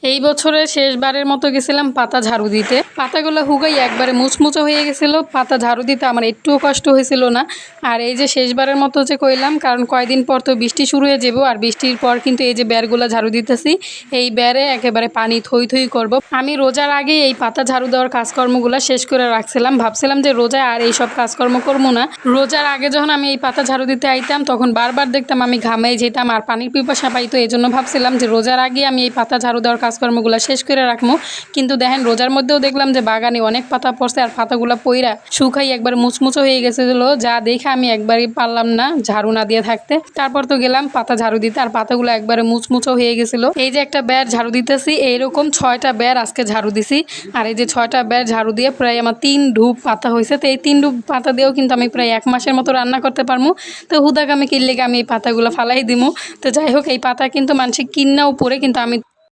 এই বছরের শেষবারের মতো গেছিলাম পাতা ঝাড়ু দিতে। পাতাগুলো হুগাই একবারে মুচমুচো হয়ে গেছিল। পাতা ঝাড়ু দিতে আমার একটুও কষ্ট হয়েছিল না। আর এই যে শেষবারের মতো যে কইলাম, কারণ কয়দিন পর তো বৃষ্টি শুরু হয়ে যাবো, আর বৃষ্টির পর কিন্তু এই যে বেরগুলো ঝাড়ু দিতেছি, এই বেরে একেবারে পানি থই থই করব। আমি রোজার আগে এই পাতা ঝাড়ু দেওয়ার কাজকর্মগুলো শেষ করে রাখছিলাম। ভাবছিলাম যে রোজায় আর এইসব কাজকর্ম করবো না। রোজার আগে যখন আমি এই পাতা ঝাড়ু দিতে আইতাম, তখন বারবার দেখতাম আমি ঘামে যেতাম আর পানির পিপাসা পাইতো। এই জন্য ভাবছিলাম যে রোজার আগে আমি এই পাতা ঝাড়ু দেওয়ার কাজকর্মগুলো শেষ করে রাখবো। কিন্তু দেখেন রোজার মধ্যেও দেখলাম যে বাগানে অনেক পাতা পড়ছে, আর পাতাগুলো পইরা শুকাই একবার মুচমুচো হয়ে গেছিল, যা দেখে আমি একবারই পারলাম না ঝাড়ু না দিয়ে থাকতে। তারপর তো গেলাম পাতা ঝাড়ু দিতে, আর পাতাগুলো একবারে মুচমুচো হয়ে গেছিল। এই যে একটা বের ঝাড়ু দিতেছি, এইরকম 6টা বের আজকে ঝাড়ু দিছি। আর এই যে 6টা বের ঝাড়ু দিয়ে প্রায় আমার 3 ঢুপ পাতা হয়েছে। তো এই 3 ঢুপ পাতা দিয়েও কিন্তু আমি প্রায় 1 মাসের মতো রান্না করতে পারবো। তো হুদাক আমি কিনলে আমি এই পাতাগুলো ফালাই দিমু। তো যাই হোক, এই পাতা কিন্তু মানুষ কিন্নাও পরে, কিন্তু আমি